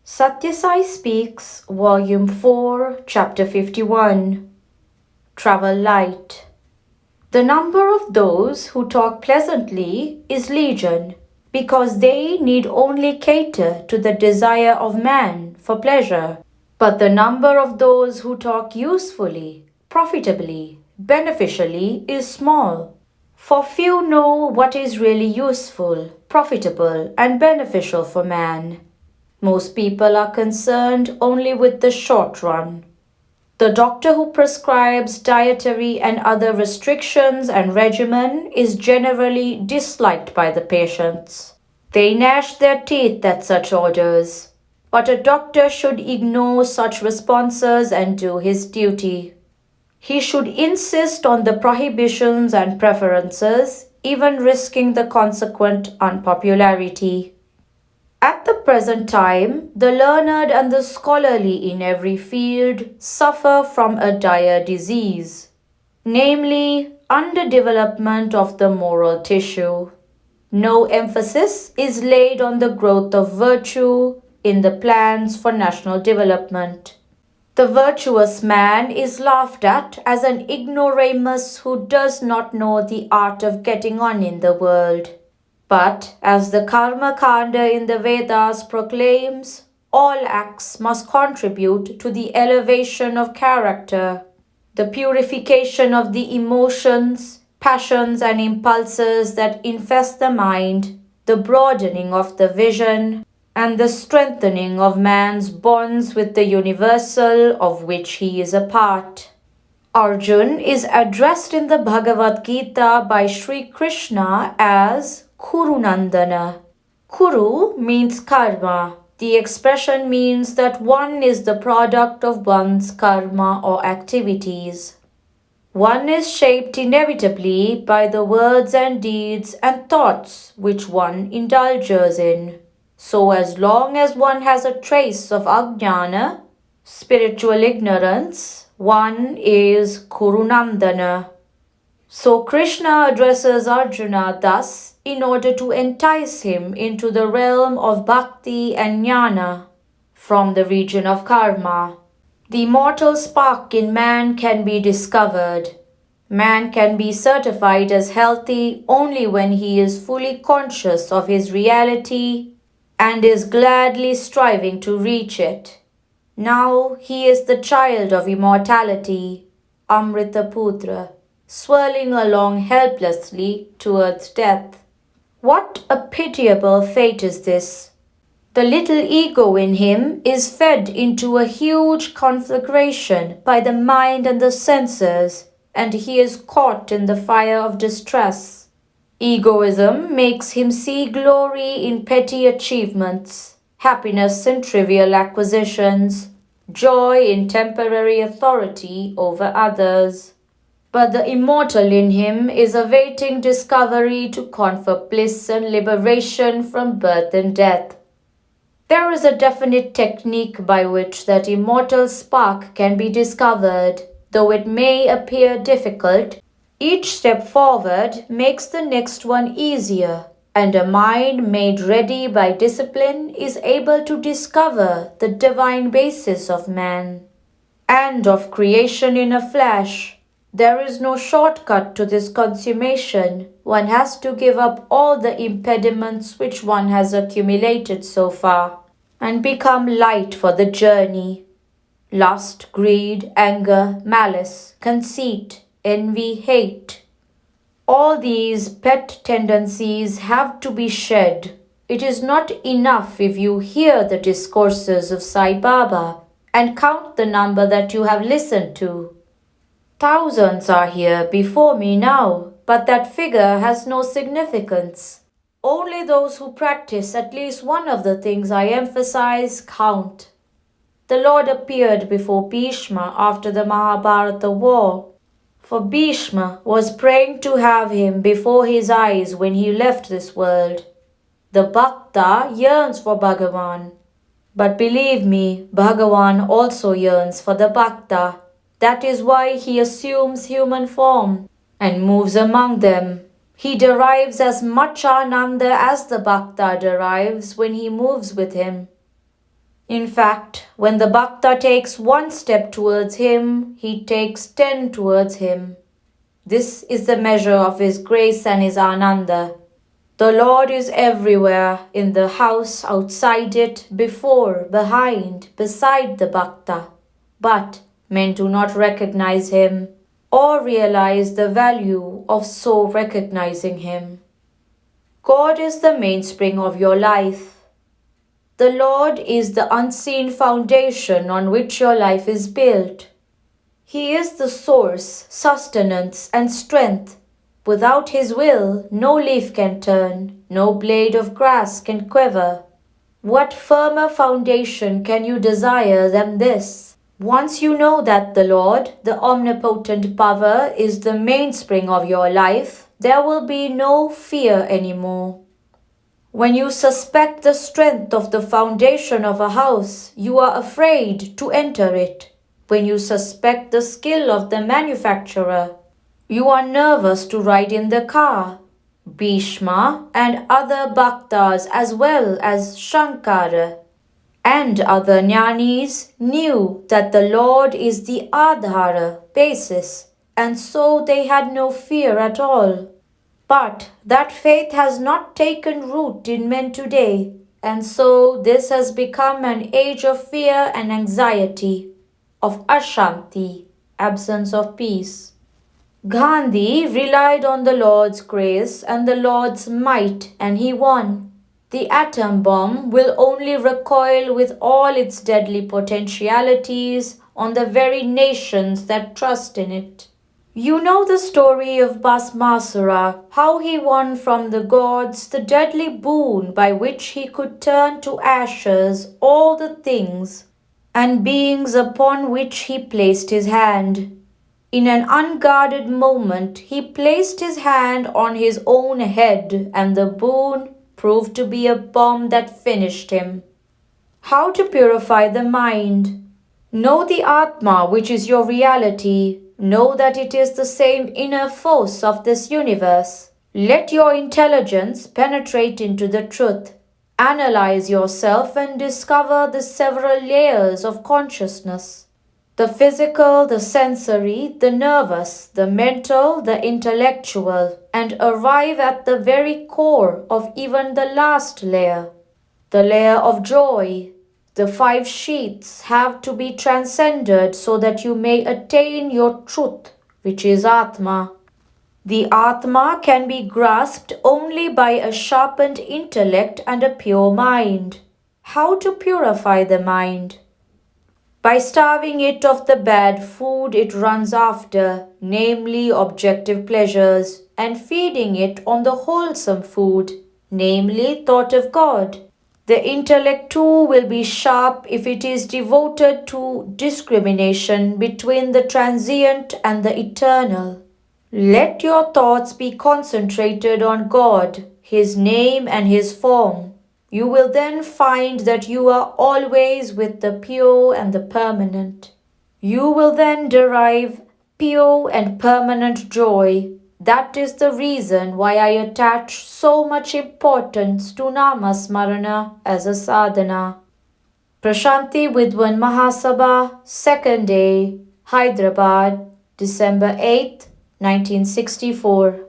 Sathya Sai Speaks, Volume 4, Chapter 51. Travel Light. The number of those who talk pleasantly is legion, because they need only cater to the desire of man for pleasure. But the number of those who talk usefully, profitably, beneficially is small. For few know what is really useful, profitable, and beneficial for man. Most people are concerned only with the short run. The doctor who prescribes dietary and other restrictions and regimen is generally disliked by the patients. They gnash their teeth at such orders. But a doctor should ignore such responses and do his duty. He should insist on the prohibitions and preferences, even risking the consequent unpopularity. At the present time, the learned and the scholarly in every field suffer from a dire disease, namely, underdevelopment of the moral tissue. No emphasis is laid on the growth of virtue in the plans for national development. The virtuous man is laughed at as an ignoramus who does not know the art of getting on in the world. But as the Karma Kanda in the Vedas proclaims, all acts must contribute to the elevation of character, the purification of the emotions, passions, and impulses that infest the mind, the broadening of the vision, and the strengthening of man's bonds with the universal of which he is a part. Arjun is addressed in the Bhagavad Gita by Sri Krishna as Kurunandana. Kuru means karma. The expression means that one is the product of one's karma or activities. One is shaped inevitably by the words and deeds and thoughts which one indulges in. So as long as one has a trace of ajnana, spiritual ignorance, one is Kurunandana. So Krishna addresses Arjuna thus in order to entice him into the realm of bhakti and jnana from the region of karma. The immortal spark in man can be discovered. Man can be certified as healthy only when he is fully conscious of his reality and is gladly striving to reach it. Now he is the child of immortality, Amritaputra, swirling along helplessly towards death. What a pitiable fate is this! The little ego in him is fed into a huge conflagration by the mind and the senses, and he is caught in the fire of distress. Egoism makes him see glory in petty achievements, happiness in trivial acquisitions, joy in temporary authority over others. But the immortal in him is awaiting discovery to confer bliss and liberation from birth and death. There is a definite technique by which that immortal spark can be discovered. Though it may appear difficult, each step forward makes the next one easier, and a mind made ready by discipline is able to discover the divine basis of man and of creation in a flash. There is no shortcut to this consummation. One has to give up all the impediments which one has accumulated so far and become light for the journey. Lust, greed, anger, malice, conceit, envy, hate. All these pet tendencies have to be shed. It is not enough if you hear the discourses of Sai Baba and count the number that you have listened to. Thousands are here before me now, but that figure has no significance. Only those who practice at least one of the things I emphasize count. The Lord appeared before Bhishma after the Mahabharata war, for Bhishma was praying to have him before his eyes when he left this world. The Bhakta yearns for Bhagawan, but believe me, Bhagawan also yearns for the Bhakta. That is why he assumes human form and moves among them. He derives as much ananda as the Bhakta derives when he moves with him. In fact, when the Bhakta takes one step towards him, he takes 10 towards him. This is the measure of his grace and his Ananda. The Lord is everywhere, in the house, outside it, before, behind, beside the Bhakta. But men do not recognize him or realize the value of so recognizing him. God is the mainspring of your life. The Lord is the unseen foundation on which your life is built. He is the source, sustenance, and strength. Without His will, no leaf can turn, no blade of grass can quiver. What firmer foundation can you desire than this? Once you know that the Lord, the omnipotent power, is the mainspring of your life, there will be no fear anymore. When you suspect the strength of the foundation of a house, you are afraid to enter it. When you suspect the skill of the manufacturer, you are nervous to ride in the car. Bhishma and other Bhaktas as well as Shankara and other Jnanis knew that the Lord is the Adhara, basis, and so they had no fear at all. But that faith has not taken root in men today, and so this has become an age of fear and anxiety, of Ashanti, absence of peace. Gandhi relied on the Lord's grace and the Lord's might, and he won. The atom bomb will only recoil with all its deadly potentialities on the very nations that trust in it. You know the story of Bhasmasura, how he won from the gods the deadly boon by which he could turn to ashes all the things and beings upon which he placed his hand. In an unguarded moment, he placed his hand on his own head, and the boon proved to be a bomb that finished him. How to purify the mind? Know the Atma, which is your reality. Know that it is the same inner force of this universe. Let your intelligence penetrate into the truth. Analyze yourself and discover the several layers of consciousness. The physical, the sensory, the nervous, the mental, the intellectual, and arrive at the very core of even the last layer, the layer of joy. The 5 sheaths have to be transcended so that you may attain your truth, which is Atma. The Atma can be grasped only by a sharpened intellect and a pure mind. How to purify the mind? By starving it of the bad food it runs after, namely objective pleasures, and feeding it on the wholesome food, namely thought of God. The intellect too will be sharp if it is devoted to discrimination between the transient and the eternal. Let your thoughts be concentrated on God, His name and His form. You will then find that you are always with the pure and the permanent. You will then derive pure and permanent joy. That is the reason why I attach so much importance to Namasmarana as a sadhana. Prashanti Vidwan Mahasabha, 2nd day, Hyderabad, December 8, 1964.